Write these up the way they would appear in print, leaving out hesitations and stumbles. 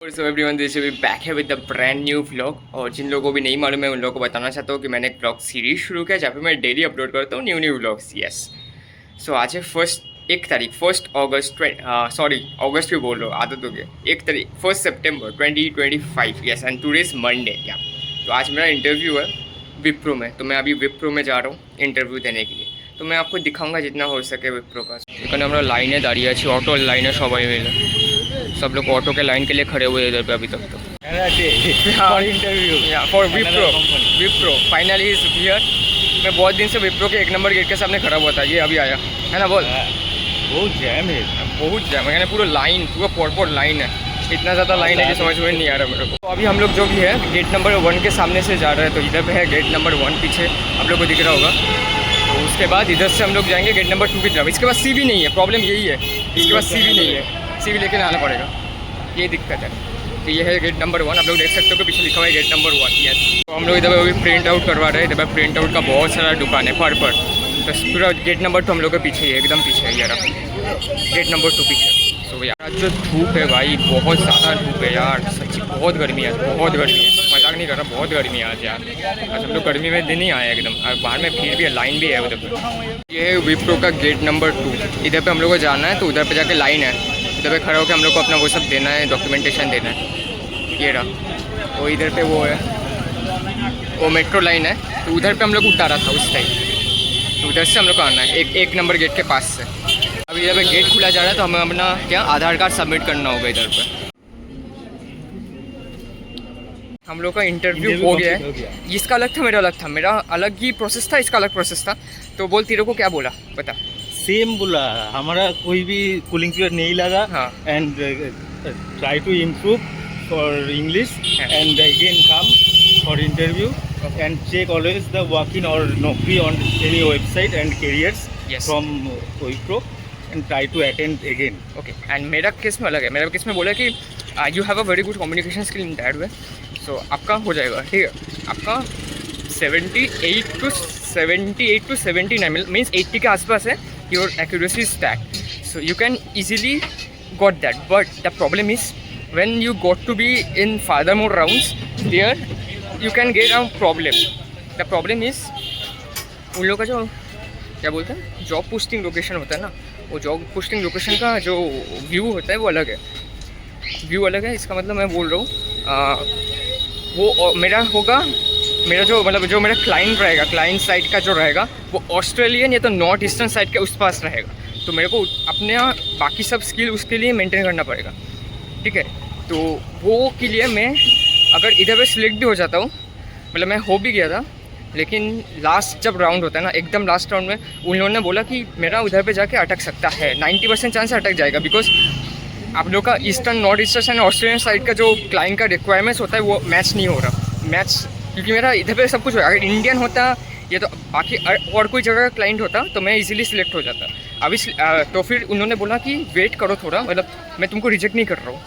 So everyone this will be back है with the brand new vlog. और जिन लोगों को भी नहीं मालूम है उन लोगों को बताना चाहता हूँ कि मैंने एक व्लॉग सीरीज शुरू किया जहाँ पे मैं डेली अपलोड करता हूँ न्यू व्लॉग्स। यस, सो आज है 1 अगस्त सॉरी अगस्त भी बोल रहा हूँ, आदत हो गया। 1 सितंबर 2025। Yes, and today is Monday. या तो आज मेरा इंटरव्यू है विप्रो में, तो मैं अभी विप्रो में जा रहा हूँ इंटरव्यू देने के लिए। तो मैं आपको दिखाऊंगा जितना हो सके विप्रो का। এখানে আমরা লাইনে দাঁড়িয়ে আছি, অটো লাইনে সবাই মিলে। सब लोग ऑटो के लाइन के लिए खड़े हुए इधर पे अभी तक। तो for interview for Wipro finally is here. मैं बहुत दिन से विप्रो के 1 नंबर गेट के सामने खड़ा हुआ था, ये अभी आया है ना। बोल, बहुत जैम है, बहुत जैम है, पूरा लाइन, पूरा पॉट लाइन है। इतना ज़्यादा लाइन है कि समझ में नहीं आ रहा मेरे को। तो अभी हम लोग जो भी है गेट नंबर 1 के सामने से जा रहे हैं। तो इधर पे है गेट नंबर 1, पीछे आप लोग को दिख रहा होगा। तो उसके बाद इधर से हम लोग जाएंगे गेट नंबर 2 की तरफ। इसके बाद सी भी नहीं है, प्रॉब्लम यही है, इसके बाद सी भी नहीं है, सी भी लेके आना पड़ेगा, ये दिक्कत है। तो ये है गेट नंबर 1, आप लोग देख सकते हो कि पीछे लिखा हुआ है गेट नंबर 1। यस, तो हम लोग इधर अभी प्रिंट आउट करवा रहे हैं। इधर प्रिंट आउट का बहुत सारा दुकान है पर तो पूरा गेट नंबर 2 हम लोग के पीछे ही है, एकदम पीछे है यार, गेट नंबर 2 पीछे। तो यार जो धूप है भाई, बहुत ज़्यादा धूप है यार, सच्ची बहुत गर्मी है, बहुत गर्मी है, मजाक नहीं कर रहा, बहुत गर्मी है आज यार। आज हम लोग गर्मी में दिन ही आए एकदम, और बाहर में भीड़ भी है, लाइन भी है उधर पर। ये है विप्रो का गेट नंबर 2, इधर पे हम लोग को जाना है। तो उधर पे जाके लाइन है, इधर पे खड़ा होकर हम लोग को अपना वो सब देना है, डॉक्यूमेंटेशन देना है। ये रहा, तो इधर पे वो है, वो मेट्रो लाइन है। तो उधर पे हम लोग उतारा था उस टाइम, तो उधर से हम लोग को आना है 1 नंबर गेट के पास से। अभी इधर पे गेट खुला जा रहा है, तो हमें अपना क्या आधार कार्ड सबमिट करना होगा इधर पर। हम लोग का इंटरव्यू हो गया है। इसका अलग था, मेरा अलग था, मेरा अलग ही प्रोसेस था, इसका अलग प्रोसेस था। तो बोल, तेरे को क्या बोला बता। सेम बोला, हमारा कोई भी कूलिंग पीरियड नहीं लगा। हाँ। And try to improve for English and again come for interview and check always the work in और Naukri on any website and careers from Wipro and try to attend again. Okay, and मेरा case में अलग है। मेरा case में बोला कि you have a very good communication skill in that way, so आपका हो जाएगा, ठीक है। आपका 78 to 79 मीन्स 80 के आसपास है, your accuracy is that, so you can easily got that. But the problem is when you got to be in further more rounds, there you can get a problem. The problem is उन लोगों का जो क्या बोलते हैं job posting location होता है ना, वो जॉब पोस्टिंग लोकेशन का जो व्यू होता है वो अलग है, व्यू अलग है। इसका मतलब मैं बोल रहा हूँ वो मेरा होगा, मेरा जो मतलब जो मेरा क्लाइंट रहेगा, क्लाइंट साइड का जो रहेगा वो ऑस्ट्रेलियन या तो नॉर्थ ईस्टर्न साइड के उस पास रहेगा। तो मेरे को अपने बाकी सब स्किल उसके लिए मेंटेन करना पड़ेगा, ठीक है। तो वो के लिए मैं अगर इधर पे सिलेक्ट भी हो जाता हूँ, मतलब मैं हो भी गया था, लेकिन लास्ट जब राउंड होता है ना, एकदम लास्ट राउंड में उन लोगों ने बोला कि मेरा उधर पे जाके अटक सकता है, 90% चांस अटक जाएगा, बिकॉज आप लोग का eastern, north eastern and Australian side का जो क्लाइंट का रिक्वायरमेंट्स होता है वो मैच नहीं हो रहा, मैच, क्योंकि मेरा इधर पे सब कुछ हो रहा है। अगर इंडियन होता या तो बाकी और कोई जगह का क्लाइंट होता तो मैं इजीली सिलेक्ट हो जाता। अभी तो फिर उन्होंने बोला कि वेट करो थोड़ा, मतलब मैं तुमको रिजेक्ट नहीं कर रहा हूँ,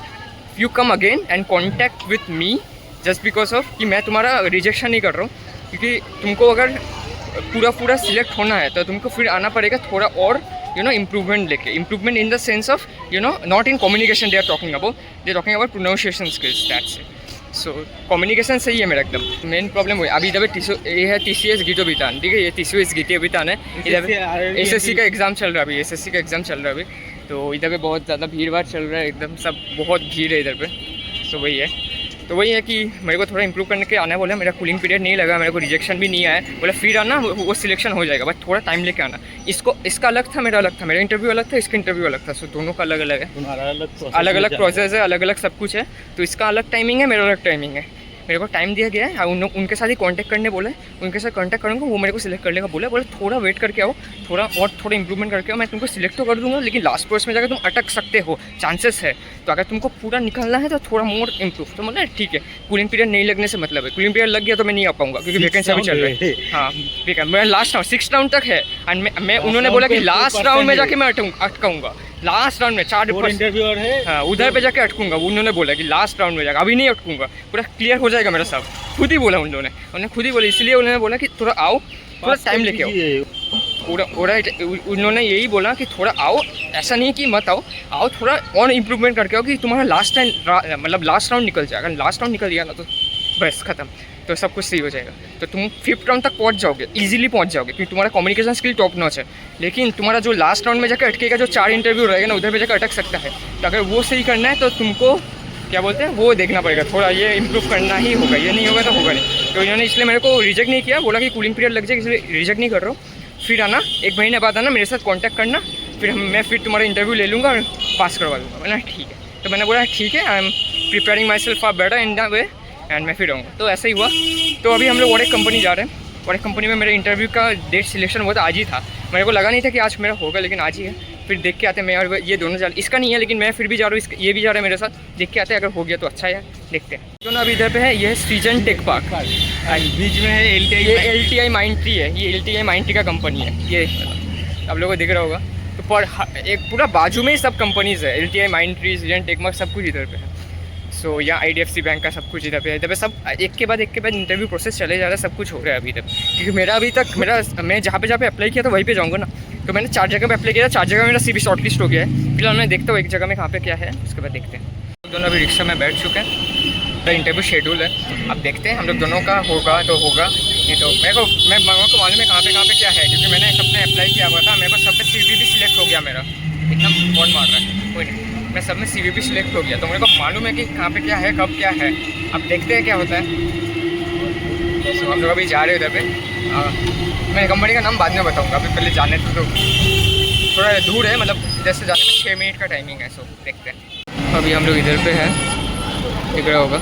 you come again and contact with me just because of कि मैं तुम्हारा रिजेक्शन नहीं कर रहा हूँ, क्योंकि तुमको अगर पूरा सिलेक्ट होना है तो तुमको फिर आना पड़ेगा थोड़ा और इम्प्रूवमेंट लेके। Improvement in the sense of not in communication they are talking about pronunciation skills, that's it. So communication सही है मेरा एकदम। मेन प्रॉब्लम हुई अभी इधर ये है TCS गीतो बितान, ठीक है, ये TCS गीतो बितान है। इधर SSC का एग्ज़ाम चल रहा है अभी, SSC का एग्ज़ाम चल रहा है अभी। तो इधर पे बहुत ज़्यादा भीड़ भाड़ चल रहा है, एकदम सब बहुत भीड़ है इधर पे। तो वही है कि मेरे को थोड़ा इंप्रूव करने के आना है। बोला मेरा कूलिंग पीरियड नहीं लगा, मेरे को रिजेक्शन भी नहीं आया, बोला फिर आना वो सिलेक्शन हो जाएगा, बट थोड़ा टाइम लेके आना। इसका अलग था, मेरा अलग था, मेरा इंटरव्यू अलग था, इसका इंटरव्यू अलग था। सो दोनों का अलग अलग है, अलग अलग प्रोसेस है, अलग अलग सब कुछ है। तो इसका अलग टाइमिंग है, मेरा अलग टाइमिंग है। मेरे को टाइम दिया गया है, उनके साथ ही कांटेक्ट करने बोला है, उनके साथ कांटेक्ट करूँगा, वो मेरे को सिलेक्ट करने का बोला थोड़ा वेट करके आओ, थोड़ा इंप्रूवमेंट करके आओ, मैं तुमको सिलेक्ट तो कर दूँगा, लेकिन लास्ट प्रोसेस में जाकर तुम अटक सकते हो, चांसेस है। तो अगर तुमको पूरा निकलना है तो थोड़ा मोर इम्प्रूव। तो मतलब ठीक है, कूलिंग पीरियड नहीं लगने से मतलब है, कूलिंग पीरियड लग गया तो मैं नहीं आ पाऊँगा, क्योंकि वैकेंसी अभी चल रही है। हाँ ठीक है, मैं लास्ट राउंड 6 राउंड तक है, एंड मैं उन्होंने बोला कि लास्ट राउंड में जाके मैं अटकाऊँगा, लास्ट राउंड में 4 इंटरव्यू और है। हाँ, उधर पे जाके अटकूंगा, उन्होंने बोला कि लास्ट राउंड में जाकर, अभी नहीं अटकूंगा, पूरा क्लियर हो जाएगा मेरा सब। खुद ही बोला उन्होंने खुद ही बोला, इसलिए उन्होंने बोला कि थोड़ा आओ, थोड़ा टाइम लेके आओ। उन्होंने यही बोला कि थोड़ा आओ, ऐसा नहीं कि मत आओ, आओ थोड़ा और इम्प्रूवमेंट करके आओ कि तुम्हारा लास्ट टाइम मतलब लास्ट राउंड निकल जाएगा। लास्ट राउंड निकल गया ना तो बस ख़त्म, तो सब कुछ सही हो जाएगा। तो तुम 5th राउंड तक पहुंच जाओगे, इजीली पहुंच जाओगे, क्योंकि तुम्हारा कम्युनिकेशन स्किल टॉप नॉच है। लेकिन तुम्हारा जो लास्ट राउंड में जाकर अटकेगा, जो 4 इंटरव्यू रहेगा ना, उधर पे जाकर अटक सकता है। तो अगर वो सही करना है तो तुमको क्या बोलते हैं वो देखना पड़ेगा, थोड़ा ये इंप्रूव करना ही होगा, ये नहीं होगा तो होगा नहीं। तो इन्होंने इसलिए मेरे को रिजेक्ट नहीं किया, बोला कि कूलिंग पीरियड लग जाएगा, इसलिए रिजेक्ट नहीं कर रहा हूँ। फिर आना 1 महीने बाद आना, मेरे साथ कॉन्टैक्ट करना, मैं फिर तुम्हारा इंटरव्यू ले लूँगा और पास करवा दूँगा। बोला ठीक है, तो मैंने बोला ठीक है, I am preparing my self for better in the way and मैं फिर रहूँगा। तो ऐसा ही हुआ। तो अभी हम लोग और एक कंपनी जा रहे हैं, और एक कंपनी में मेरे इंटरव्यू का डेट सिलेक्शन हुआ था, आज ही था। मेरे को लगा नहीं था कि आज मेरा होगा, लेकिन आज ही है। फिर देख के आते हैं, मैं और ये दोनों जा, इसका नहीं है लेकिन मैं फिर भी जा रहा हूँ, ये भी जा रहा है मेरे साथ। देख के आते हैं, अगर हो गया तो अच्छा है, देखते हैं। तो ना अभी इधर पे है, ये है सृजन टेक पार्क, बीच में है LTI Mindtree है, ये LTI Mindtree का कंपनी है। ये आप लोगों को दिख रहा होगा। तो पर एक पूरा बाजू में ही सब कंपनीज़ है, LTI Mindtree, सृजन टेक पार्क, सब कुछ इधर पे है। सो यहाँ IDFC बैंक का सब कुछ इधर पे है। इधर पे सब एक के बाद इंटरव्यू प्रोसेस चले जा रहा है, सब कुछ हो रहा है अभी तक। क्योंकि मेरा अभी तक मैं जहाँ पे अप्लाई किया था वहीं पे जाऊँगा ना। तो मैंने 4 जगह पे अप्लाई किया था, 4 जगह मेरा CV शॉर्टलिस्ट हो गया है। फिलहाल मैं देखता हूँ एक जगह में कहाँ पे क्या है, उसके बाद देखते हैं। दोनों अभी रिक्शा में बैठ चुके हैं, तो इंटरव्यू शेड्यूल है, अब देखते हैं हम लोग दोनों का होगा तो होगा, नहीं तो मेरे को मालूम है कहाँ पे क्या है। क्योंकि मैंने सब में अप्लाई किया हुआ था, मेरे को सब में CV भी सिलेक्ट हो गया मेरा। इतना फोन मार रहा है, कोई नहीं, मैं सब में CV भी सिलेक्ट हो गया, तो मेरे को मालूम है कि कहाँ पे क्या है, कब क्या है। अब देखते हैं क्या होता है। तो हम लोग अभी जा रहे हैं उधर पे। मैं कंपनी का नाम बाद में बताऊँगा, अभी पहले जाने तो थोड़ा दूर है, मतलब इधर से जाने में 6 मिनट का टाइमिंग है। सो देखते हैं। अभी हम लोग इधर पे हैं, दिख रहा होगा।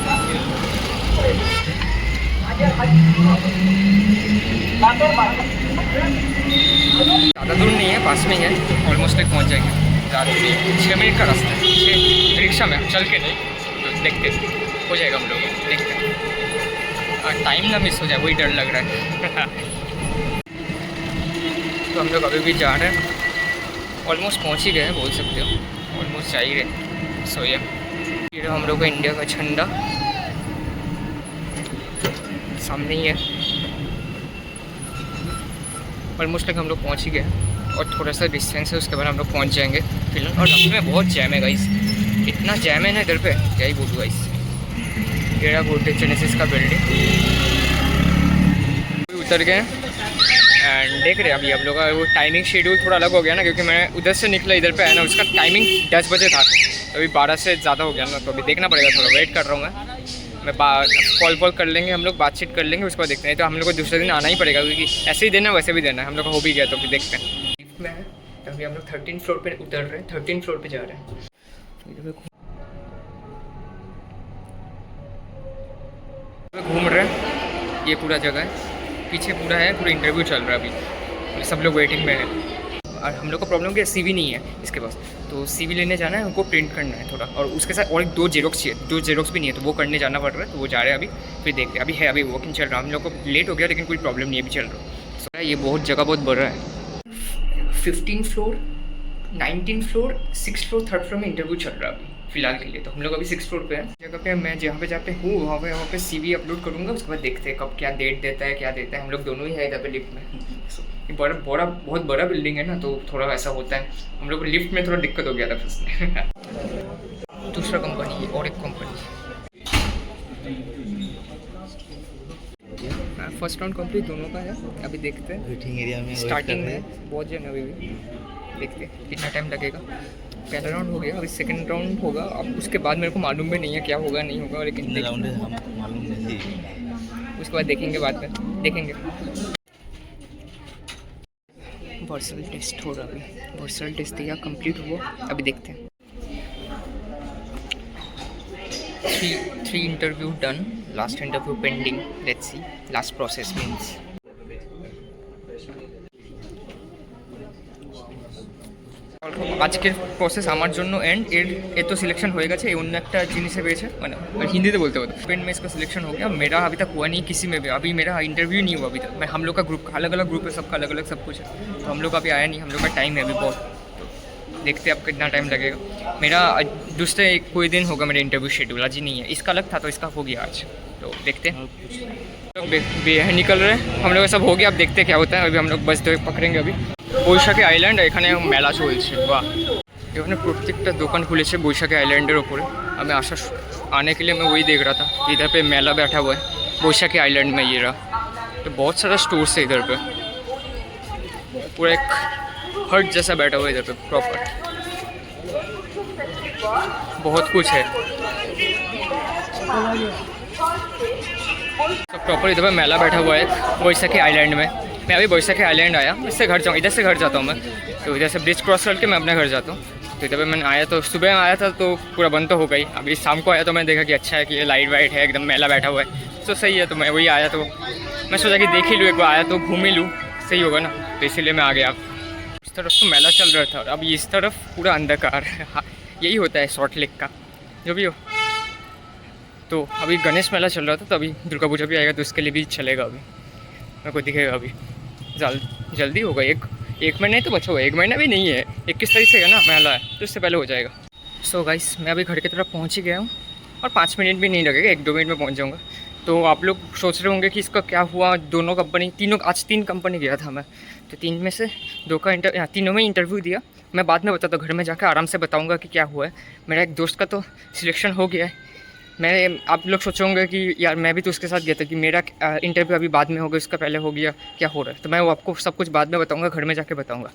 ज़्यादा दूर नहीं है, पास में ही है, ऑलमोस्ट तक पहुँच जाएंगे। ज़्यादा दूर नहीं है, 6 मिनट का रास्ता है, रिक्शा में चल के नहीं। तो देखते हो जाएगा हम लोग, देखते हैं। टाइम ना मिस हो जाए, वही डर लग रहा है। तो हम लोग अभी भी जा रहे हैं, ऑलमोस्ट पहुँच ही गए हैं बोल सकते हो, ऑलमोस्ट जा ही रहे। सो ये हम लोग का इंडिया का झंडा सामने ही है। ऑलमोस्ट तक हम लोग पहुँच ही गए, और थोड़ा सा डिस्टेंस है, उसके बाद हम लोग पहुँच जाएंगे फिलहाल। और रास्ते में बहुत जैम है गाइस, इतना जैम है ना इधर पे, क्या ही बोलूँ गाइस। एरा गोटे जेनेसिस का बिल्डिंग उतर गए एंड देख रहे हैं अभी हम लोग का वो टाइमिंग शेड्यूल थोड़ा अलग हो गया ना, क्योंकि मैं उधर से निकला इधर पे है ना, उसका टाइमिंग 10 बजे था, तो अभी 12 से ज़्यादा हो गया ना। तो अभी देखना पड़ेगा, थोड़ा वेट कर रहा हूँ मैं कॉल कर लेंगे हम लोग, बातचीत कर लेंगे, उसके बाद देखते हैं। तो हम लोग को दूसरे दिन आना ही पड़ेगा, क्योंकि ऐसे ही देना वैसे भी देना है, हम लोग का हो भी गया। तो फिर देखते हैं। लिफ्ट में है, तो अभी हम लोग 13 फ्लोर पे उतर रहे हैं, 13 फ्लोर पे जा रहे हैं। घूम रहे हैं, ये पूरा जगह है, पीछे पूरा है, पूरा इंटरव्यू चल रहा है अभी, सब लोग वेटिंग में है। और हम लोग का प्रॉब्लम क्या है, CV नहीं है इसके पास, तो CV लेने जाना है, हमको प्रिंट करना है थोड़ा, और उसके साथ और 2 जेरोक्स चाहिए, 2 जेरोक्स भी नहीं है, तो वो करने जाना पड़ रहा है। तो वो जा रहे हैं अभी, फिर देखते हैं। अभी है, अभी वॉकिंग चल रहा है, हम लोग को लेट हो गया लेकिन कोई प्रॉब्लम नहीं है, अभी चल रहा है। ये बहुत जगह बहुत बड़ा है, 15 floor, 19 floor, 6 floor, 3rd floor में इंटरव्यू चल रहा है अभी फिलहाल के लिए। तो हम लोग अभी 6 फ्लोर पे हैं। जगह पे मैं जहाँ पे जाते हूँ वहाँ पे CV अपलोड करूँगा, उसके बाद देखते हैं कब क्या डेट देता है, क्या देता है। हम लोग दोनों ही है इधर पे लिफ्ट में। ये बहुत बड़ा बिल्डिंग है ना, तो थोड़ा ऐसा होता है। हम लोग को लिफ्ट में थोड़ा दिक्कत हो गया था फर्स्ट। दूसरा कंपनी और एक कंपनी, फर्स्ट राउंड कंप्लीट दोनों का है। अभी देखते हैं, वेटिंग एरिया में स्टार्टिंग में बहुत जन अभी भी, देखते हैं कितना टाइम लगेगा। पहला राउंड हो गया, अभी सेकंड राउंड होगा। अब उसके बाद मेरे को मालूम भी नहीं है क्या होगा नहीं होगा, लेकिन राउंड मालूम नहीं, उसके बाद देखेंगे, बाद में देखेंगे। वर्चुअल टेस्ट हो रहा है अभी, वर्चुअल टेस्ट दिया, कंप्लीट हुआ। अभी देखते हैं। 3 interview done, last interview pending, let's see last process means. আজকের প্রসেস আমার জন্য एंड এর तो सिलेक्शन हो গেছে। অন্য একটা জিনিসে পেয়েছে, মানে हिंदी में बोलते हो, पेन में इसका सिलेक्शन हो गया। मेरा अभी तक हुआ नहीं किसी में भी, अभी मेरा इंटरव्यू नहीं हुआ अभी तक। मैं हम लोग का ग्रुप अलग अलग ग्रुप है, सबका अलग अलग सब कुछ है, तो हम लोग का अभी आया नहीं, हम लोग का टाइम है अभी बहुत। तो देखते अब कितना टाइम लगेगा। मेरा दूसरे कोई दिन होगा मेरा इंटरव्यू शेड्यूल, आज ही नहीं है। इसका अलग था तो इसका हो गया आज, तो देखते हैं। तो निकल रहे हैं हम लोग, सब हो गया। अब देखते क्या होता है। अभी हम लोग बस पकड़ेंगे। अभी বৈশাখী আইল্যান্ড, এখানে মেলা চলছে। বাহ, এখানে প্রত্যেকটা দোকান খুলেছে বৈশাখী আইল্যান্ডের ওপরে। আমি आने के लिए मैं वही देख रहा था, इधर पे मेला बैठा हुआ है बैशाखी आइलैंड में। ये रहा, तो बहुत सारा स्टोर्स है इधर पे, पूरा एक हट जैसा बैठा हुआ है इधर पे प्रॉपर, बहुत कुछ है। तो प्रॉपर इधर पे मेला बैठा हुआ है बैशाखी आइलैंड में। मैं अभी बैशाखी आइलैंड आया, इससे घर जाऊँ, इधर से घर जाता हूँ मैं। तो इधर से ब्रिज क्रॉस करके मैं अपने घर जाता हूँ। तो इधर पे मैंने आया, तो सुबह आया था तो पूरा बंद तो हो गई। अभी शाम को आया तो मैंने देखा कि अच्छा है कि ये लाइट वाइट है, एकदम मेला बैठा हुआ है, तो सही है। तो मैं वही आया, तो मैं सोचा कि देख ही लूँ, एक बार आया तो घूम ही लूँ, सही होगा ना। तो इसीलिए मैं आ गया। इस तरफ तो मेला चल रहा था और अब इस तरफ पूरा अंधकार है। हाँ, यही होता है सॉल्ट लेक का, जो भी हो। तो अभी गणेश मेला चल रहा था, तो अभी दुर्गा पूजा भी आएगा, तो उसके लिए भी चलेगा। अभी मेरे को दिखेगा, अभी जल्दी होगा। एक महीना ही तो बचा हुआ है, 1 महीना भी नहीं है, 21 तारीख से है ना मेला है, तो उससे पहले हो जाएगा। सो गाइस, मैं अभी घर की तरफ पहुंच ही गया हूँ और 5 मिनट भी नहीं लगेगा, 1-2 मिनट में पहुंच जाऊँगा। तो आप लोग सोच रहे होंगे कि इसका क्या हुआ। दोनों कंपनी, आज 3 कंपनी गया था मैं, तो 3 में से 2 का तीनों में इंटरव्यू दिया। मैं बाद में बताता हूँ, घर में जाकर आराम से बताऊँगा कि क्या हुआ है। मेरा एक दोस्त का तो सिलेक्शन हो गया है। आप लोग सोचोगे कि यार मैं भी तो उसके साथ गया था, कि मेरा इंटरव्यू अभी बाद में होगा, उसका पहले हो गया, क्या हो रहा है। तो मैं वो आपको सब कुछ बाद में बताऊंगा, घर में जाके बताऊंगा।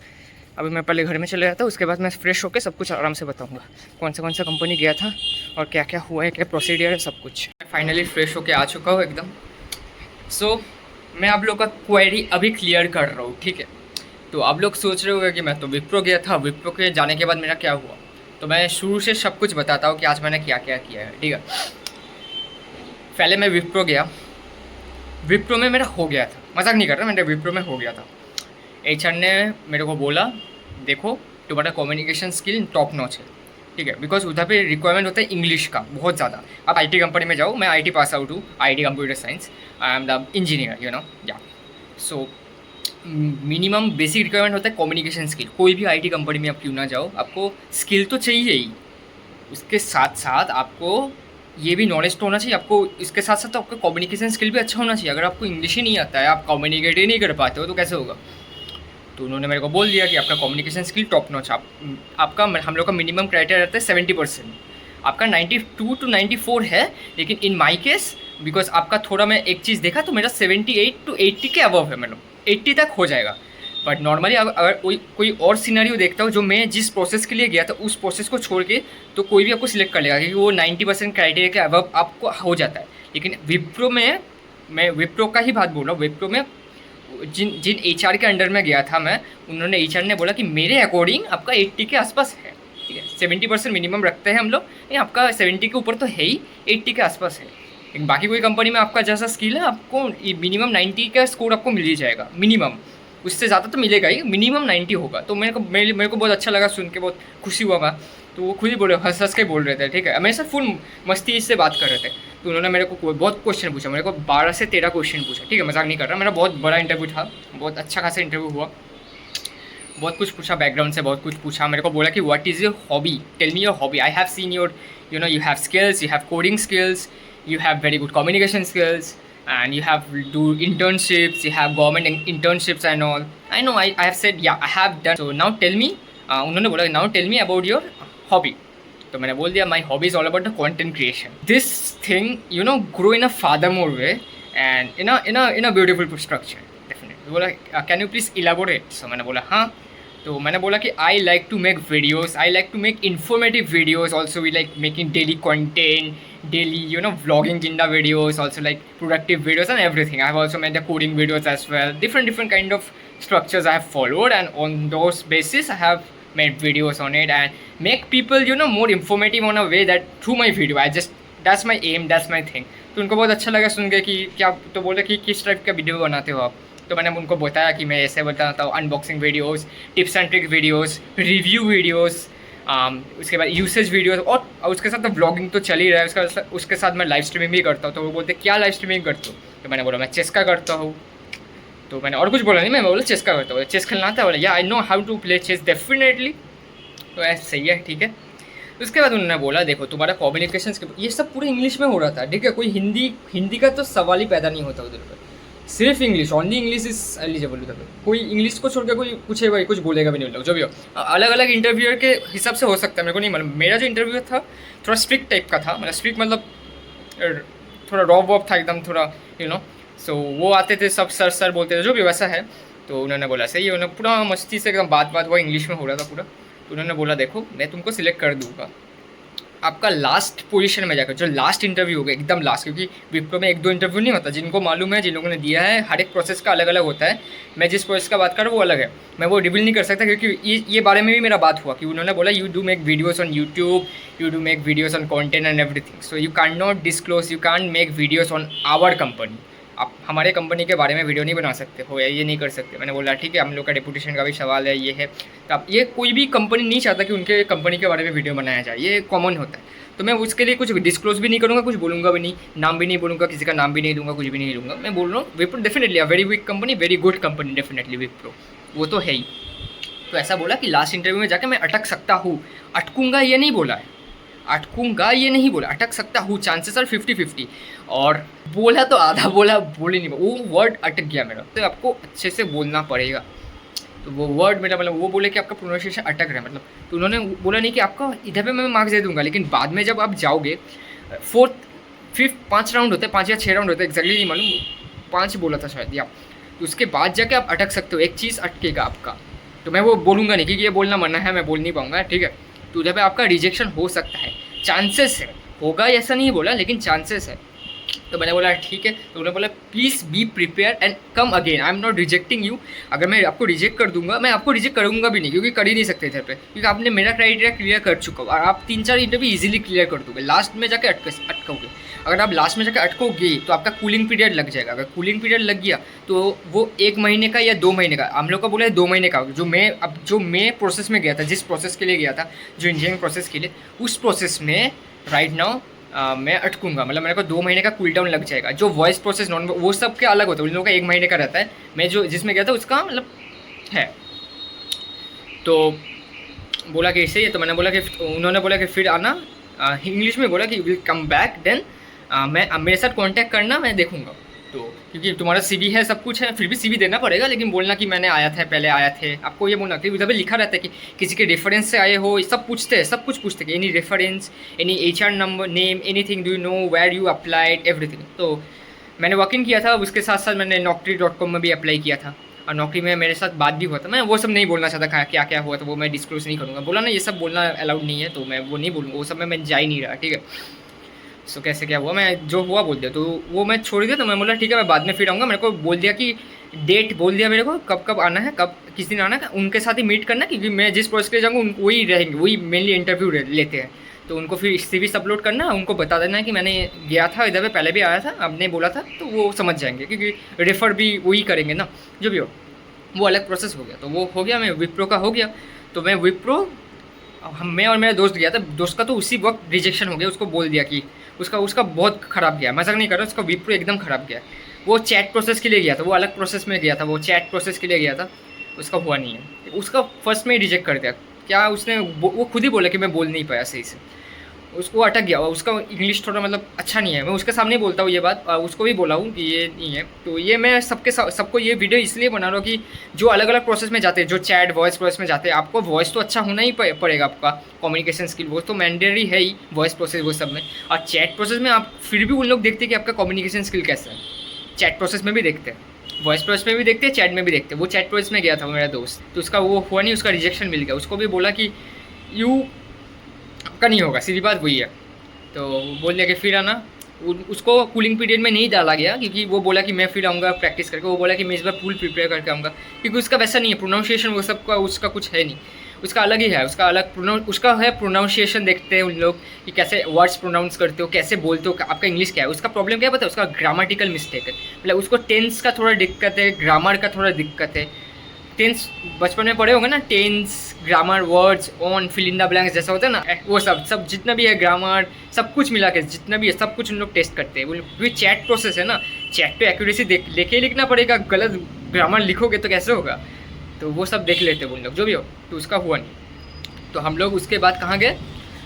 अभी मैं पहले घर में चले जाता हूँ, उसके बाद मैं फ्रेश होकर सब कुछ आराम से बताऊंगा, कौन सा कंपनी गया था और क्या क्या हुआ है, क्या प्रोसीडियर है, सब कुछ। फाइनली फ्रेश होकर आ चुका हूँ एकदम। सो मैं आप लोग का क्वेरी अभी क्लियर कर रहा हूँ, ठीक है। तो आप लोग सोच रहे होंगे कि मैं तो विप्रो गया था, विप्रो के जाने के बाद मेरा क्या हुआ। तो मैं शुरू से सब कुछ बताता हूँ कि आज मैंने क्या क्या किया है, ठीक है। पहले मैं विप्रो गया, विप्रो में मेरा हो गया था, मजाक नहीं कर रहा, मेरे विप्रो में हो गया था। HR ने मेरे को बोला, देखो तुम्हारा कम्युनिकेशन स्किल टॉप नॉच है, ठीक है, बिकॉज उधर पे रिक्वायरमेंट होता है इंग्लिश का बहुत ज़्यादा। आप IT कंपनी में जाओ, मैं IT पास आउट हूँ, IT computer science, I am the engineer, you know, yeah. So minimum basic requirement होता है कम्युनिकेशन स्किल। कोई भी IT कंपनी में आप क्यों ना जाओ, आपको स्किल तो चाहिए ही, उसके साथ साथ आपको ये भी नॉलेज तो होना चाहिए। आपको इसके साथ साथ तो आपका कम्युनिकेशन स्किल भी अच्छा होना चाहिए। अगर आपको इंग्लिश ही नहीं आता है, आप कम्युनिकेट ही नहीं कर पाते हो, तो कैसे होगा। तो उन्होंने मेरे को बोल दिया कि आपका कम्युनिकेशन स्किल टॉप नॉच। आपका हम लोग का मिनिमम क्राइटेरिया रहता है 70%, आपका 92 to 94 है। लेकिन इन माई केस, बिकॉज आपका थोड़ा मैं एक चीज़ देखा, तो मेरा 78 to 80 के अबव है, मतलब 80 तक हो जाएगा। बट नॉर्मली अगर कोई और सिनेरियो देखता हूँ, जो मैं जिस प्रोसेस के लिए गया था उस प्रोसेस को छोड़ के, तो कोई भी आपको सिलेक्ट कर लेगा, क्योंकि वो 90% क्राइटेरिया के अबव आपको हो जाता है। लेकिन विप्रो में, मैं विप्रो का ही बात बोल रहा हूँ, विप्रो में जिन HR के अंडर में गया था मैं, उन्होंने HR ने बोला कि मेरे अकॉर्डिंग आपका 80 के आसपास है, ठीक है। 70% मिनिमम रखते हैं हम लोग, नहीं आपका 70 के ऊपर तो है ही, 80 के आसपास है। लेकिन बाकी कोई कंपनी में आपका जैसा स्किल है, आपको मिनिमम 90 का स्कोर आपको मिल ही जाएगा, मिनिमम, उससे ज़्यादा तो मिलेगा ही, मिनिमम 90 होगा। तो मेरे को बहुत अच्छा लगा सुन के, बहुत खुशी हुआ मैं। तो वो खुद ही बोले, हंस के बोल रहे थे, ठीक है। मेरे साथ फुल मस्ती से बात कर रहे थे। तो उन्होंने मेरे को बहुत क्वेश्चन पूछा, मेरे को 12 से 13 क्वेश्चन पूछा, ठीक है, मजाक नहीं कर रहा। मेरा बहुत बड़ा इंटरव्यू था, बहुत अच्छा खासा इंटरव्यू हुआ। बहुत कुछ पूछा, बैकग्राउंड से बहुत कुछ पूछा। मेरे को बोला कि what is your hobby, tell me your hobby. I have seen your, you know, you have skills, you have coding skills, you have very good communication skills, and you have do internships, you have government internships and all. I know, I have said yeah, I have done. So now tell me, उन्होंने बोला now tell me about your hobby. तो मैंने बोल दिया, my hobby is all about the content creation. This thing, you know, grow in a furthermore way and in a beautiful structure. Definitely. बोला can you please elaborate? So मैंने बोला हाँ। तो मैंने बोला कि I like to make videos, I like to make informative videos, also we like making daily content, daily, you know, vlogging kinda videos, also like productive videos and everything. I have also made the coding videos as well, different kind of structures I have followed, and on those basis I have made videos on it and make people, you know, more informative on a way that through my video I just, that's my aim, that's my thing. तो उनको बहुत अच्छा लगा सुन के कि क्या, तो बोले कि किस टाइप का वीडियो बनाते हो आप। तो मैंने उनको बताया कि मैं ऐसे बताता हूँ, unboxing videos, tips and trick videos, review videos, उसके बाद यूसेज वीडियोस, और उसके साथ तो व्लॉगिंग तो चल ही रहा है। उसके साथ मैं लाइव स्ट्रीमिंग भी करता हूँ। तो वो बोलते क्या लाइव स्ट्रीमिंग करते हो, तो मैंने बोला मैं चेस का करता हूँ। तो मैंने और कुछ बोला नहीं, मैं बोला चेस का करता हूँ। चेस खेलना आता है, बोला या I know how to play chess definitely. तो ऐसा सही है, ठीक है। उसके बाद उन्होंने बोला देखो तुम्हारा कम्युनिकेशन ये सब पूरे इंग्लिश में हो रहा था, ठीक है, कोई हिंदी का तो सवाल ही पैदा नहीं होता उधर पर, सिर्फ English, only English is eligible उधर पर। कोई इंग्लिश को छोड़ के कोई पूछेगा कुछ बोलेगा भी नहीं लोग, जो भी हो। अलग अलग इंटरव्यूअर के हिसाब से हो सकता है, मेरे को नहीं मालूम। मेरा जो इंटरव्यू था थोड़ा स्ट्रिक्ट टाइप का था, मतलब स्ट्रिक्ट मतलब थोड़ा रॉब वॉब था एकदम, थोड़ा यू नो। सो वो आते थे सब सर सर बोलते थे, जो भी वैसा है। तो उन्होंने बोला सही है, उन्होंने पूरा मस्ती से एकदम बात वो इंग्लिश में हो रहा था पूरा। तो उन्होंने बोला देखो मैं तुमको सिलेक्ट कर दूँगा, आपका लास्ट पोजीशन में जाकर जो लास्ट इंटरव्यू होगा एकदम लास्ट, क्योंकि विप्रो में 1-2 इंटरव्यू नहीं होता, जिनको मालूम है, जिन लोगों ने दिया है, हर एक प्रोसेस का अलग अलग होता है। मैं जिस प्रोसेस का बात कर रहा हूँ वो अलग है, मैं वो रिवील नहीं कर सकता, क्योंकि ये बारे में भी मेरा बात हुआ कि उन्होंने बोला you do make videos on YouTube, you do make videos on content and everything, so you can not disclose, you can make videos on our company, आप हमारे कंपनी के बारे में वीडियो नहीं बना सकते हो या ये नहीं कर सकते। मैंने बोला ठीक है, हम लोग का रेपुटेशन का भी सवाल है, ये है। तो अब ये कोई भी कंपनी नहीं चाहता कि उनके कंपनी के बारे में वीडियो बनाया जाए, ये कॉमन होता है। तो मैं उसके लिए कुछ डिस्क्लोज भी नहीं करूँगा, कुछ बोलूँगा भी नहीं, नाम भी नहीं बोलूँगा, किसी का नाम भी नहीं दूंगा, कुछ भी नहीं दूंगा। मैं बोल रहा हूँ Wipro definitely a very big company, very good company definitely Wipro, वो तो है ही। तो ऐसा बोला कि लास्ट इंटरव्यू में जाकर मैं अटक सकता हूँ, अटकूँगा ये नहीं बोला है, अटकूँगा ये नहीं बोला, अटक सकता हूँ, चांसेस आर 50-50। और बोला तो आधा बोला, बोल ही नहीं, वो वर्ड अटक गया मेरा। तो आपको अच्छे से बोलना पड़ेगा, तो वो वर्ड मेरा मतलब वो बोले कि आपका प्रोनाउंसिएशन अटक रहा है, मतलब तो उन्होंने बोला नहीं कि आपका इधर पे मैं मार्क्स दे दूंगा, लेकिन बाद में जब आप जाओगे 4th 5th 5 राउंड होते हैं, 5 या 6 राउंड होते हैं, एग्जैक्टली नहीं मालूम, 5 बोला था शायद या, तो उसके बाद जाके आप अटक सकते हो, एक चीज़ अटकेगा आपका। तो मैं वो बोलूँगा नहीं, क्योंकि ये बोलना मना है, मैं बोल नहीं पाऊँगा, ठीक है। तो उधर पर आपका रिजेक्शन हो सकता है, चांसेस है, होगा ऐसा नहीं बोला, लेकिन चांसेस है। तो मैंने बोला ठीक है। तो उन्होंने बोला please be prepare and come again, I am not rejecting you, अगर मैं आपको रिजेक्ट कर दूंगा, मैं आपको रिजेक्ट करूँगा भी नहीं, क्योंकि कर ही नहीं सकते इधर पे, क्योंकि आपने मेरा क्राइटेरिया क्लियर कर चुका हो और आप 3-4 इंटरव्यू इजीली क्लियर कर दोगे, लास्ट में जाके अटकोगे। अगर आप लास्ट में जाकर अटकोगे तो आपका कूलिंग पीरियड लग जाएगा, अगर कूलिंग पीरियड लग गया तो वो 1 महीने का या 2 महीने का, हम लोग का बोला है 2 महीने का, जो मैं प्रोसेस में गया था, जिस प्रोसेस के लिए गया था, जो इंजीनियरिंग प्रोसेस के लिए, उस प्रोसेस में राइट नाउ मैं अटकूँगा, मतलब मेरे को 2 महीने का कूल डाउन लग जाएगा। जो वॉइस प्रोसेस नॉन वो सब के अलग होता है, उन लोगों का 1 महीने का रहता है, मैं जो जिसमें गया था उसका मतलब है। तो बोला कि ऐसे ही है, तो मैंने बोला कि उन्होंने बोला कि फिर आना, इंग्लिश में बोला कि विल कम बैक देन, मैं मेरे साथ कांटेक्ट करना, मैं देखूँगा। तो क्योंकि तुम्हारा CV है, सब कुछ है, फिर भी CV देना पड़ेगा, लेकिन बोलना कि मैंने आया था, पहले आया थे, आपको ये बोलना कि उधर पे लिखा रहता है कि किसी के रेफरेंस से आए हो, सब पूछते हैं, सब कुछ पूछते हैं, any reference, any HR number, name, anything, do you know where you applied, everything. तो मैंने वॉक इन किया था, उसके साथ साथ मैंने naukri.com में भी अप्लाई किया था, और नौकरी में मेरे साथ बात भी हुआ था। मैं वो सब नहीं बोलना चाहता क्या क्या हुआ था, वो मैं डिस्क्लोज नहीं करूँगा, बोला ना ये सब बोलना अलाउड नहीं है, तो मैं वो नहीं बोलूँगा, वो सब में मैं जा ही नहीं रहा, ठीक है। सो कैसे क्या हुआ, मैं जो हुआ बोल दिया, तो वो मैं छोड़ दिया। तो मैं बोला ठीक है मैं बाद में फिर आऊँगा, मेरे को बोल दिया कि डेट बोल दिया मेरे को कब आना है, कब किस दिन आना है, उनके साथ ही मीट करना, क्योंकि मैं जिस प्रोसेस के लिए जाऊँगा वही रहेंगे, वही मेनली इंटरव्यू लेते हैं। तो उनको फिर CV अपलोड करना, उनको बता देना है कि मैंने गया था इधर पे, पहले भी आया था, आपने बोला था, तो वो समझ जाएंगे, क्योंकि रेफ़र भी वही करेंगे ना, जो भी हो। वो अलग प्रोसेस हो गया, तो वो हो गया, मैं विप्रो का हो गया। तो मैं विप्रो, मैं और मेरा दोस्त गया था, दोस्त का तो उसी वक्त रिजेक्शन हो गया, उसको बोल दिया कि उसका बहुत ख़राब गया, मजाक नहीं कर रहा, उसका विप्रो एकदम ख़राब गया। वो चैट प्रोसेस के लिए गया था, वो अलग प्रोसेस में गया था, वो चैट प्रोसेस के लिए गया था, उसका हुआ नहीं है, उसका फर्स्ट में ही रिजेक्ट कर दिया। क्या उसने वो खुद ही बोला कि मैं बोल नहीं पाया सही से, उसको अटक गया, उसका इंग्लिश थोड़ा मतलब अच्छा नहीं है। मैं उसके सामने बोलता हूँ ये बात, उसको भी बोला हूँ कि ये नहीं है। तो ये मैं सबको ये वीडियो इसलिए बना रहा हूँ कि जो अलग अलग प्रोसेस में जाते हैं, जो चैट वॉइस प्रोसेस में जाते हैं, आपको वॉइस तो अच्छा होना ही पड़ेगा, आपका कम्युनिकेशन स्किल वो तो मैंडेटरी है ही, वॉइस प्रोसेस वो सब में। और चैट प्रोसेस में आप फिर भी उन लोग देखते हैं कि आपका कम्युनिकेशन स्किल कैसा है, चैट प्रोसेस में भी देखते हैं, वॉइस प्रोसेस में भी देखते हैं, चैट में भी देखते हैं। वो चैट प्रोसेस में गया था मेरा दोस्त, तो उसका वो हुआ नहीं, उसका रिजेक्शन मिल गया। उसको भी बोला कि का नहीं होगा, सीधी बात वही है। तो बोल दिया कि फिर आना, उसको कूलिंग पीरियड में नहीं डाला गया, क्योंकि वो बोला कि मैं फिर आऊँगा प्रैक्टिस करके। वो बोला कि मैं इस बार फुल प्रिपेयर करके आऊँगा, क्योंकि उसका वैसा नहीं है प्रोनाउंसिएशन, वो सब का उसका कुछ है नहीं, उसका अलग ही है, उसका है प्रोनाउंसिएशन। देखते हैं उन लोग कि कैसे वर्ड्स प्रोनाउंस करते हो, कैसे बोलते हो, आपका इंग्लिश क्या है। उसका प्रॉब्लम क्या पता है, उसका ग्रामेटिकल मिस्टेक है, मतलब उसको टेंस का थोड़ा दिक्कत है, ग्रामर का थोड़ा दिक्कत है। टेंस बचपन में पढ़े होंगे ना, tense, grammar, words, on, fill in the blanks जैसा होता है ना, वो सब जितना भी है, ग्रामर सब कुछ मिला के जितना भी है सब कुछ उन लोग टेस्ट करते हैं। वो चैट प्रोसेस है ना, चैट पे एक्यूरेसी लेके लिखना पड़ेगा, गलत ग्रामर लिखोगे तो कैसे होगा, तो वो सब देख लेते हैं उन लोग, जो भी हो। तो उसका हुआ नहीं। तो हम लोग उसके बाद कहाँ गए,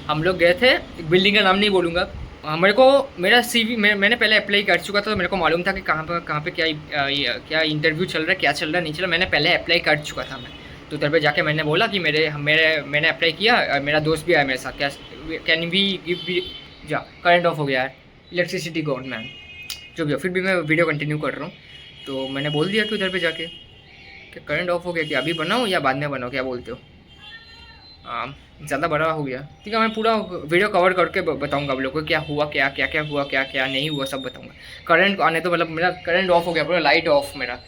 हम लोग गए थे, बिल्डिंग का नाम नहीं बोलूँगा। मेरे को मेरा CV मैंने पहले अप्लाई कर चुका था, तो मेरे को मालूम था कि कहाँ पे क्या इंटरव्यू चल रहा है, क्या चल रहा है, नहीं चल रहा। मैंने पहले अप्लाई कर चुका था मैं, तो उधर पे जाके मैंने बोला कि मैंने अप्लाई किया, मेरा दोस्त भी आया मेरे साथ, क्या कैन वी गिव भी जा करंट ऑफ हो गया यार, इलेक्ट्रिसिटी गवर्नमेंट जो भी हो, फिर भी मैं वीडियो कंटिन्यू कर रहा हूँ। तो मैंने बोल दिया कि उधर पे जाके कि करंट ऑफ हो गया, कि अभी बनाओ या बाद में बनाओ, क्या बोलते हो? ज़्यादा बड़ा हो गया, ठीक है। मैं पूरा वीडियो कवर करके बताऊंगा आप लोगों को क्या हुआ, क्या हुआ, क्या नहीं हुआ, सब बताऊंगा। करंट आने तो मतलब मेरा करंट ऑफ हो गया, पूरा लाइट ऑफ मेरा,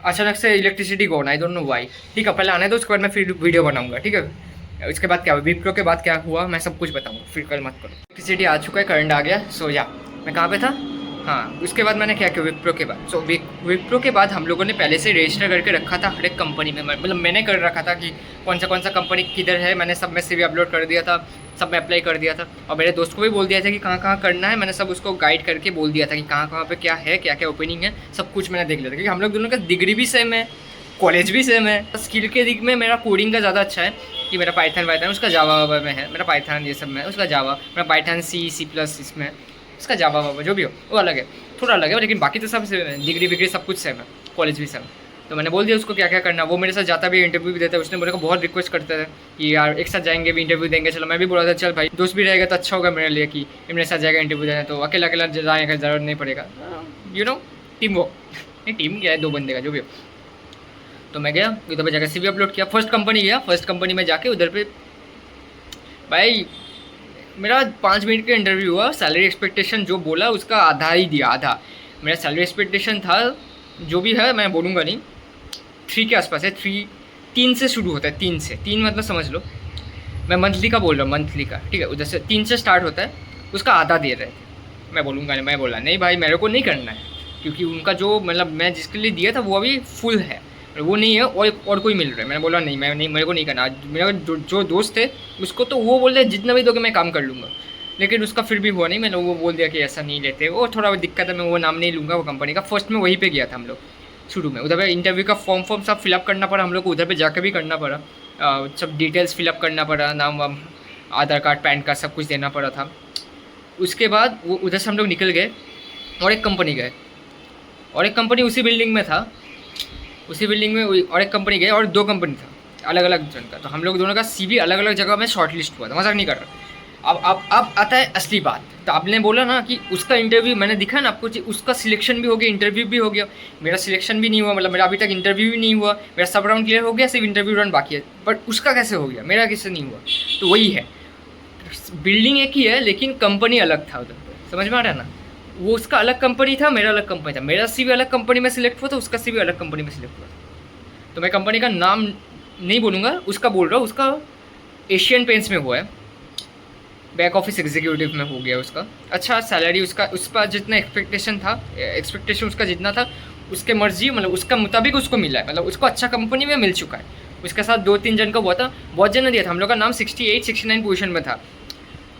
अचानक से electricity gone, I don't know why. ठीक है, पहले आने दो, उसके बाद मैं फिर वीडियो बनाऊंगा, ठीक है। उसके बाद क्या हुआ, विप्रो के बाद क्या हुआ, मैं सब कुछ बताऊंगा, फिर कल मत करो। इलेक्ट्रिसिटी आ चुका है, करंट आ गया, सो या मैं कहाँ पे था, हाँ। उसके बाद मैंने क्या किया विप्रो के बाद, सो विप्रो के बाद हम लोगों ने पहले से रजिस्टर करके रखा था हर एक कंपनी में, मतलब मैंने कर रखा था कि कौन सा कंपनी किधर है, मैंने सब में CV अपलोड कर दिया था, सब में अप्लाई कर दिया था। और मेरे दोस्त को भी बोल दिया था कि कहाँ करना है, मैंने सब उसको गाइड करके बोल दिया था कि कहाँ पे क्या है, क्या ओपनिंग है, सब कुछ मैंने देख लिया था। क्योंकि हम लोग दोनों का डिग्री भी सेम है, कॉलेज भी सेम है। स्किल के दिग में मेरा कोडिंग का ज़्यादा अच्छा है कि मेरा पाइथन उसका जावा में है, मेरा पाइथन ये सब में उसका जावा, मेरा पाइथन C++ इसमें उसका जावा जो भी हो वो अलग है, थोड़ा अलग है, लेकिन बाकी तो सब सेम है, डिग्री विग्री सब कुछ सेम है, कॉलेज भी सेम। तो मैंने बोल दिया उसको क्या करना, वो मेरे साथ जाता भी, इंटरव्यू भी देता है। उसने मेरे को बहुत रिक्वेस्ट करते थे कि यार एक साथ जाएंगे भी, इंटरव्यू देंगे। चलो, मैं भी बोला था चल भाई, दोस्त भी रहेगा तो अच्छा होगा मेरे लिए कि मेरे साथ जाएगा इंटरव्यू देना, तो अकेला जाने का ज़रूरत नहीं पड़ेगा, यू नो, टीम वो नहीं, टीम क्या है, 2 बंदे का जो भी हो। तो मैं गया उधर पर जाकर CV अपलोड किया, फर्स्ट कंपनी गया, फर्स्ट कंपनी में जाके उधर पे भाई मेरा 5 मिनट का इंटरव्यू हुआ। सैलरी एक्सपेक्टेशन जो बोला उसका आधा ही दिया, आधा। मेरा सैलरी एक्सपेक्टेशन था जो भी है, मैं बोलूँगा नहीं, 3 के आसपास है, 3 से शुरू होता है, 3 मतलब समझ लो, मैं मंथली का बोल रहा हूँ, मंथली का, ठीक है। उधर से 3 से स्टार्ट होता है, उसका आधा दे रहे थे। मैं बोलूँगा नहीं, मैं बोला नहीं भाई मेरे को नहीं करना है, क्योंकि उनका जो मतलब मैं जिसके लिए दिया था वो अभी फुल है, वो नहीं है, और कोई मिल रहा है। मैंने बोला नहीं, मेरे को नहीं करना। मेरा जो दोस्त है उसको तो वो बोल रहे जितना भी दोगे मैं काम कर लूँगा, लेकिन उसका फिर भी हुआ नहीं। मैंने वो बोल दिया कि ऐसा नहीं लेते, वो थोड़ा दिक्कत है, मैं वो नाम नहीं लूँगा वो कंपनी का। फर्स्ट में वहीं पे गया था हम लोग शुरू में, उधर पे इंटरव्यू का फॉर्म सब फिलअप करना पड़ा हम लोग को, उधर पे जाकर भी करना पड़ा, सब डिटेल्स फिलअप करना पड़ा, नाम वाम, आधार कार्ड, पैन कार्ड, सब कुछ देना पड़ा था। उसके बाद वो उधर से हम लोग निकल गए और एक कंपनी गए, और एक कंपनी उसी बिल्डिंग में था, उसी बिल्डिंग में और एक कंपनी गए, और 2 कंपनी था अलग अलग जन का। तो हम लोग दोनों का CV अलग अलग जगह में शॉर्ट लिस्ट हुआ था, मजाक नहीं कर रहा। अब आता है असली बात। तो आपने बोला ना कि उसका इंटरव्यू मैंने दिखा ना आपको, उसका सिलेक्शन भी हो गया, इंटरव्यू भी हो गया। मेरा सिलेक्शन भी नहीं हुआ, मतलब मेरा अभी तक इंटरव्यू भी नहीं हुआ, मेरा सब राउंड क्लियर हो गया, सिर्फ इंटरव्यू राउंड बाकी है। बट उसका कैसे हो गया, मेरा कैसे नहीं हुआ? तो वही है, बिल्डिंग एक ही है लेकिन कंपनी अलग था उधर, समझ में आ रहा है ना? वो उसका अलग कंपनी था, मेरा अलग कंपनी था। मेरा CV अलग कंपनी में सिलेक्ट हुआ था, उसका CV अलग कंपनी में सिलेक्ट हुआ था। तो मैं कंपनी का नाम नहीं बोलूँगा, उसका बोल रहा हूँ, उसका एशियन पेंट्स में हुआ है, बैक ऑफिस एग्जीक्यूटिव में हो गया उसका। अच्छा सैलरी उसका जितना एक्सपेक्टेशन उसका जितना था, उसके मर्जी, मतलब उसका मुताबिक उसको मिला है, मतलब उसको अच्छा कंपनी में मिल चुका है। उसके साथ 2-3 जन का हुआ था, बहुत जन ने दिया था। हम लोग का नाम 68-69 पोजीशन में था।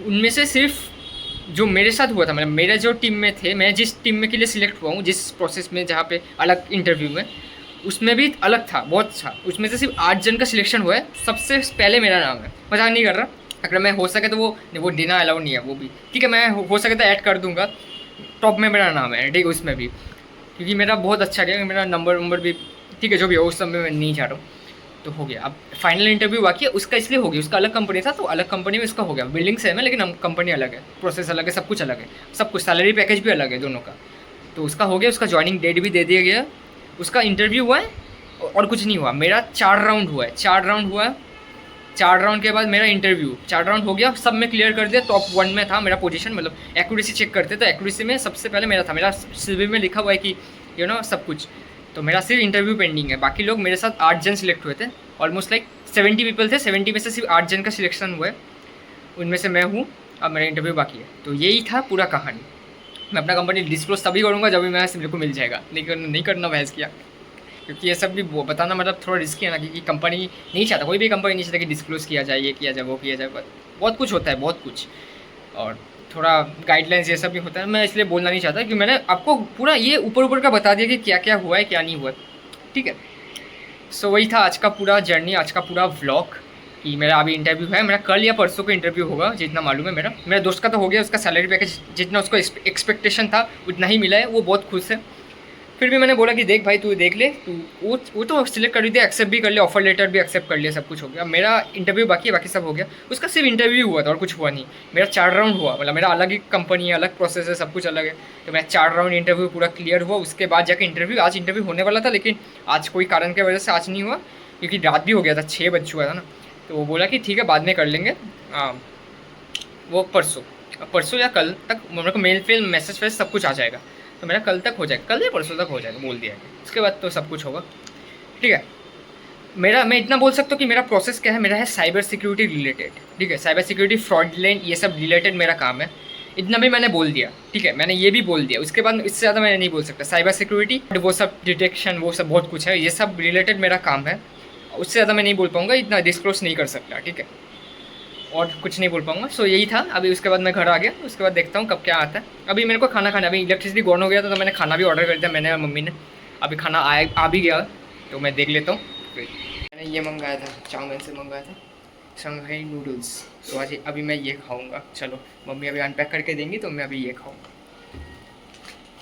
उनमें से सिर्फ जो मेरे साथ हुआ था, मतलब मेरे जो टीम में थे, मैं जिस टीम में के लिए सिलेक्ट हुआ हूँ, जिस प्रोसेस में, जहाँ पे अलग इंटरव्यू में, उसमें भी अलग था, बहुत अच्छा। उसमें से सिर्फ 8 जन का सिलेक्शन हुआ है, सबसे पहले मेरा नाम है, मजाक नहीं कर रहा। अगर मैं हो सके तो वो डिना अलाउ नहीं है, वो भी ठीक है, मैं हो सके तो ऐड कर दूंगा, टॉप में मेरा नाम है, ठीक है, उसमें भी, क्योंकि मेरा बहुत अच्छा गया, मेरा नंबर भी ठीक है, जो भी हो उस समय मैं नहीं चाह रहा हूँ। तो हो गया। अब फाइनल इंटरव्यू बाकी है, उसका इसलिए हो गया, उसका अलग कंपनी था तो अलग कंपनी में उसका हो गया। बिल्डिंग सेम है लेकिन कंपनी अलग है, प्रोसेस अलग है, सब कुछ अलग है, सब कुछ, सैलरी पैकेज भी अलग है दोनों का। तो उसका हो गया, उसका ज्वाइनिंग डेट भी दे दिया गया, उसका इंटरव्यू हुआ है और कुछ नहीं हुआ। मेरा 4 राउंड हुआ है, 4 राउंड के बाद मेरा इंटरव्यू, 4 राउंड हो गया, सब में क्लियर कर दिया। टॉप 1 में था मेरा पोजीशन, मतलब एक्यूरेसी चेक करते तो एक्यूरेसी में सबसे पहले मेरा था। मेरा CV में लिखा हुआ है कि सब कुछ। तो मेरा सिर्फ इंटरव्यू पेंडिंग है। बाकी लोग मेरे साथ 8 जन सिलेक्ट हुए थे, ऑलमोस्ट लाइक 70 पीपल थे, 70 में से सिर्फ 8 जन का सिलेक्शन हुआ है, उनमें से मैं हूँ। अब मेरा इंटरव्यू बाकी है। तो यही था पूरा कहानी। मैं अपना कंपनी डिस्क्लोज तभी करूँगा जब भी मेरे को मिल जाएगा, नहीं करना बहस किया, क्योंकि ये सब भी बताना मतलब थोड़ा रिस्की है ना, क्योंकि कंपनी नहीं चाहता, कोई भी कंपनी नहीं चाहता कि डिस्क्लोज किया जाए, ये किया जाए, वो किया जाए, बहुत कुछ होता है, बहुत कुछ, और थोड़ा गाइडलाइंस ये सब भी होता है। मैं इसलिए बोलना नहीं चाहता कि मैंने आपको पूरा ये ऊपर का बता दिया कि क्या क्या हुआ है, क्या नहीं हुआ है, ठीक है। सो वही था आज का पूरा जर्नी, आज का पूरा व्लॉग। कि मेरा अभी इंटरव्यू है, मेरा कल या परसों को इंटरव्यू होगा जितना मालूम है। मेरा दोस्त का तो हो गया, उसका सैलरी पैकेज जितना उसको एक्सपेक्टेशन था उतना ही मिला है, वो बहुत खुश है। फिर भी मैंने बोला कि देख भाई तू देख ले, तू वो तो सिलेक्ट कर दिया, एक्सेप्ट भी कर लिया, ऑफर लेटर भी एक्सेप्ट कर लिया, सब कुछ हो गया। मेरा इंटरव्यू बाकी है, बाकी सब हो गया। उसका सिर्फ इंटरव्यू हुआ था और कुछ हुआ नहीं। मेरा 4 राउंड हुआ, मतलब मेरा अलग ही कंपनी है, अलग प्रोसेस है, सब कुछ अलग है। तो मेरा 4 राउंड इंटरव्यू पूरा क्लियर हुआ, उसके बाद जाके इंटरव्यू, आज इंटरव्यू होने वाला था, लेकिन आज कोई कारण की वजह से आज नहीं हुआ, क्योंकि रात भी हो गया था, 6 बज चुका था ना। तो वो बोला कि ठीक है बाद में कर लेंगे, वो परसों या कल तक मेरे को मेल फिल मैसेज वैसेज सब कुछ आ जाएगा। तो मेरा कल तक हो जाएगा, कल या परसों तक हो जाएगा बोल दिया है। उसके बाद तो सब कुछ होगा, ठीक है। मैं इतना बोल सकता हूँ कि मेरा प्रोसेस क्या है, मेरा है साइबर सिक्योरिटी रिलेटेड, ठीक है। साइबर सिक्योरिटी, फ्रॉडलेंट, ये सब रिलेटेड मेरा काम है। इतना भी मैंने बोल दिया, ठीक है, मैंने ये भी बोल दिया। उसके बाद इससे ज़्यादा मैंने नहीं बोल सकता। साइबर सिक्योरिटी वो सब डिटेक्शन, वो सब बहुत कुछ है, ये सब रिलेटेड मेरा काम है। उससे ज़्यादा मैं नहीं बोल पाऊँगा, इतना डिस्क्लोज नहीं कर सकता, ठीक है, और कुछ नहीं बोल पाऊँगा। सो यही था। अभी उसके बाद मैं घर आ गया, उसके बाद देखता हूँ कब क्या आता है। अभी मेरे को खाना खाना, अभी इलेक्ट्रिसिटी ऑन हो गया था तो मैंने खाना भी ऑर्डर कर दिया, मैंने और मम्मी ने। अभी खाना आ भी गया, तो मैं देख लेता हूँ। मैंने ये मंगाया था, चाउमीन से मंगाया था, शंघाई नूडल्स। तो आज अभी मैं ये खाऊँगा। चलो मम्मी अभी अनपैक करके देंगी तो मैं अभी ये खाऊँगा।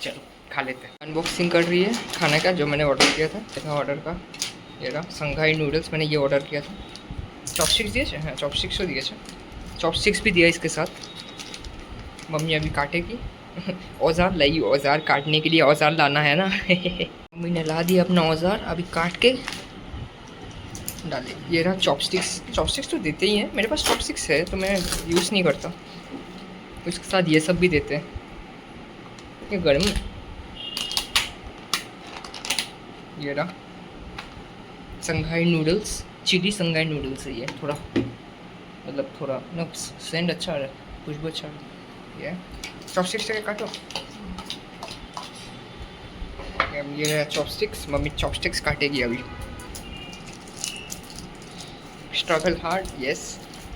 चलो खा लेते हैं। अनबॉक्सिंग कर रही है खाने का जो मैंने ऑर्डर किया था, ऑर्डर का ये रहा शंघाई नूडल्स, मैंने ये ऑर्डर किया था। चॉपस्टिक्स दिए, हाँ चॉपस्टिक्स दिए, चॉपस्टिक्स भी दिया इसके साथ। मम्मी अभी काटेगी। औजार लाई, औजार काटने के लिए औजार लाना है ना। मम्मी ने ला दिया अपना औजार, अभी काट के डाले। ये रहा चॉपस्टिक्स। चॉपस्टिक्स तो देते ही हैं, मेरे पास चॉपस्टिक्स है तो मैं यूज़ नहीं करता। उसके साथ ये सब भी देते हैं। ये गर्म, ये रहा Shanghai noodles, chilli Shanghai noodles है ये। थोड़ा मतलब थोड़ा ना सेंड अच्छा आ रहा है, खुशबू अच्छा आ रहा है। ये चॉपस्टिक्स से काटो। ये है चॉपस्टिक्स, मम्मी चॉपस्टिक्स काटेगी अभी। स्ट्रगल हार्ड, यस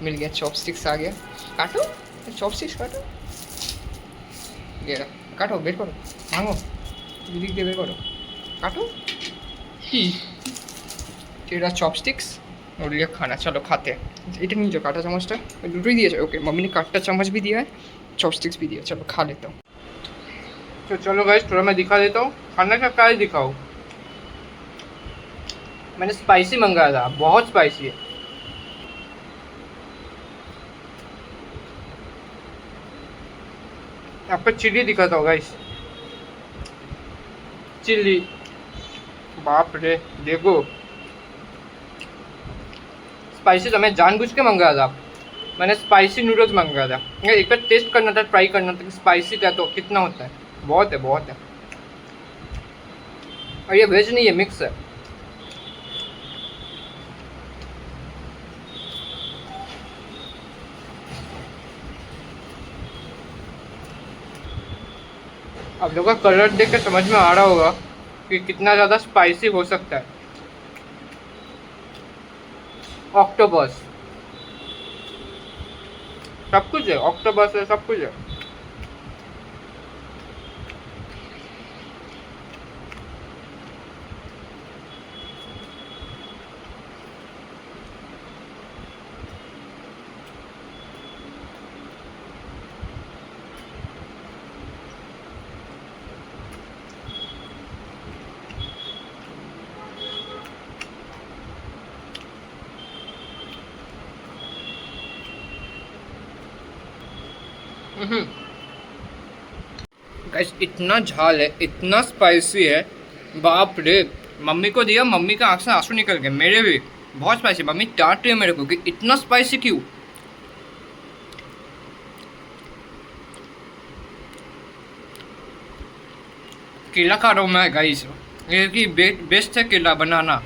मिल गया, चॉपस्टिक्स आ गया। काटो चॉपस्टिक्स काटो, ये काटो, वेट करो, मांगो दीदी के, वेट करो, काटो। तेरा चॉपस्टिक्स और ये खाना। चलो खाते हैं। এটা নিয়ে যাও, কাঁটা চামচটা দুটোই দিয়েছে। ওকে मम्मी ने काटा चम्मच भी दिया है, चॉपस्टिक्स भी दिया। चलो खा लेता हूँ। तो चलो गाइस थोड़ा मैं दिखा देता हूँ खाना का। क्या दिखाऊँ, मैंने स्पाइसी मंगाया था, बहुत स्पाइसी है। आपको चिली दिखाता हूँ गाइस, चिली, बाप रे देखो स्पाइसी। तो मैं जानबूझ के मंगाया था, मैंने स्पाइसी नूडल्स मंगाया था। एक बार टेस्ट करना था, ट्राई करना था कि स्पाइसी का तो कितना होता है। बहुत है, बहुत है। और ये वेज नहीं है, मिक्स है। आप लोगों का कलर देख के समझ में आ रहा होगा कि कितना ज़्यादा स्पाइसी हो सकता है। ऑक्टोपस, सब कुछ है, ऑक्टोपस है, सब कुछ है। गाइस इतना झाल है, इतना स्पाइसी है, बाप रे। मम्मी को दिया, मम्मी का आँख से आंसू निकल गए, मेरे भी। बहुत स्पाइसी, मम्मी डांट रही है मेरे को कि इतना स्पाइसी क्यों। केला खा रहा हूँ मैं गाइस, ये कि बेस्ट है केला बनाना।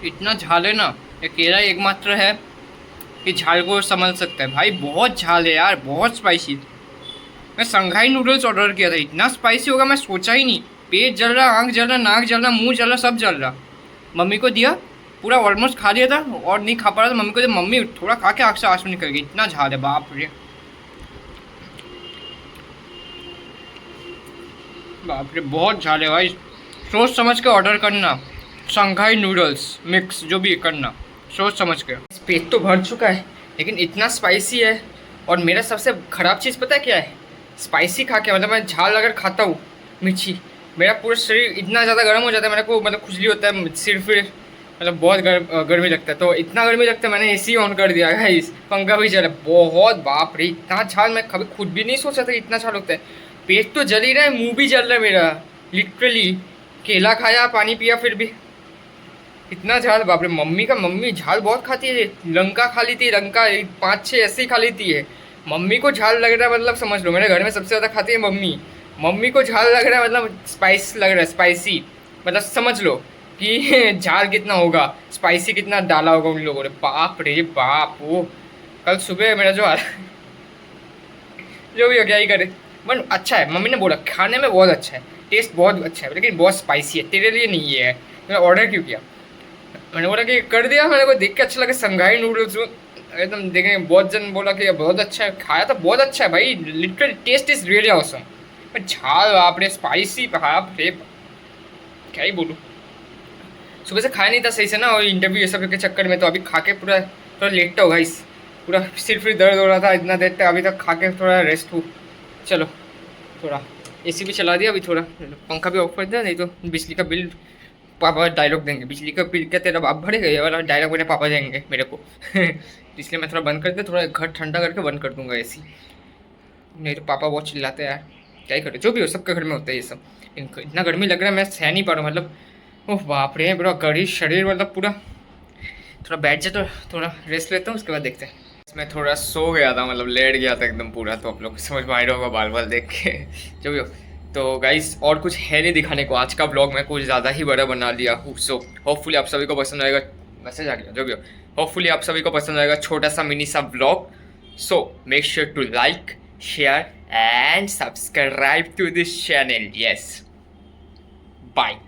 इतना झाल है ना, ये केला एकमात्र है कि झाल को संभल सकता है। भाई बहुत झाल है यार, बहुत स्पाइसी। मैं शंघाई नूडल्स ऑर्डर किया था, इतना स्पाइसी होगा मैं सोचा ही नहीं। पेट जल रहा, आँख जल रहा, नाक जल रहा, मुंह जल रहा, सब जल रहा। मम्मी को दिया, पूरा ऑलमोस्ट खा लिया था और नहीं खा पा रहा था। मम्मी को दिया, मम्मी थोड़ा खा के आँख से आंसू निकल गई, इतना झाल है, बाप रे बाप रे, बहुत झाल है भाई। सोच समझ के ऑर्डर करना, शंघाई नूडल्स मिक्स जो भी करना, सोच समझ के। पेट तो भर चुका है लेकिन इतना स्पाइसी है। और मेरा सबसे ख़राब चीज़ पता है क्या है? स्पाइसी खा के मतलब मैं झाल अगर खाता हूँ मिर्ची, मेरा पूरा शरीर इतना ज़्यादा गर्म हो जाता है, मेरे को मतलब खुजली होता है, सिर फिर मतलब बहुत गर्मी लगता है। तो इतना गर्मी लगता है मैंने एसी ऑन कर दिया है, इस पंखा भी चला बहुत। बाप रे इतना झाल मैं कभी खुद भी नहीं सोचा था कि इतना झाल होता है। पेट तो जल ही रहा है, मुंह भी जल रहा है मेरा लिटरली। केला खाया पानी पिया फिर भी इतना झाल। बाप रे मम्मी झाल बहुत खाती है, लंका खा ली थी, लंका 5-6 ऐसे ही खा लेती है। मम्मी को झाल लग रहा है मतलब समझ लो मेरे घर में सबसे ज़्यादा खाती है मम्मी। मम्मी को झाल लग रहा है मतलब स्पाइस लग रहा है, स्पाइसी मतलब समझ लो कि झाल कितना होगा, स्पाइसी कितना डाला होगा उन लोगों ने। बाप रे बाप। वो कल सुबह मेरा जो जो भी हो क्या ही करे, बट अच्छा है। मम्मी ने बोला खाने में बहुत अच्छा है, टेस्ट बहुत अच्छा है, लेकिन बहुत स्पाइसी है, तेरे लिए नहीं है। मैंने ऑर्डर क्यों किया? मैंने बोला कि कर दिया, मेरे को देख के अच्छा लगा। शंघाई नूडल्स एकदम देखेंगे, बहुत जन बोला कि बहुत अच्छा है, खाया तो बहुत अच्छा है भाई, literally taste is really awesome. But झाल बाप रे स्पाइसी, बाप रे क्या ही बोलूँ। सुबह से खाया नहीं था सही से ना, और इंटरव्यू ये सब के चक्कर में तो अभी खा के पूरा थोड़ा लेटता होगा इस, पूरा सिर फिर दर्द हो रहा था इतना देर तक, अभी तक खा के थोड़ा रेस्ट हूँ। चलो थोड़ा एसी भी चला दिया, अभी थोड़ा पंखा भी ऑफ कर दिया, नहीं तो बिजली का बिल पापा डायलॉग देंगे, बिजली का बिल क्या तेरा बाप भरेगा, ये वाला डायलॉग मेरे पापा देंगे मेरे को। इसलिए मैं थोड़ा बंद कर दे, थोड़ा घर ठंडा करके बंद कर दूंगा एसी, नहीं तो पापा बहुत चिल्लाते हैं यार। क्या ही करें, जो भी हो सबके घर में होता है ये सब। इतना गर्मी लग रहा है मैं सह नहीं पा रहा हूँ, मतलब ओह बाप रे पूरा गड़ी शरीर मतलब पूरा। थोड़ा बैठ जाए तो थोड़ा रेस्ट लेता हूँ, उसके बाद देखते हैं। मैं थोड़ा सो गया था, मतलब लेट गया था एकदम पूरा, तो आप लोग समझ में आ रहा होगा बाल बाल देख के। जो भी हो, तो गाइस और कुछ है नहीं दिखाने को, आज का ब्लॉग मैं कुछ ज़्यादा ही बड़ा बना लिया हूँ। सो होपफुली आप सभी को पसंद आएगा। मैसेज आ गया, जो भी हो, होपफुली आप सभी को पसंद आएगा छोटा सा मिनी सा blog. So make sure to like, share and subscribe to this channel. Yes, bye.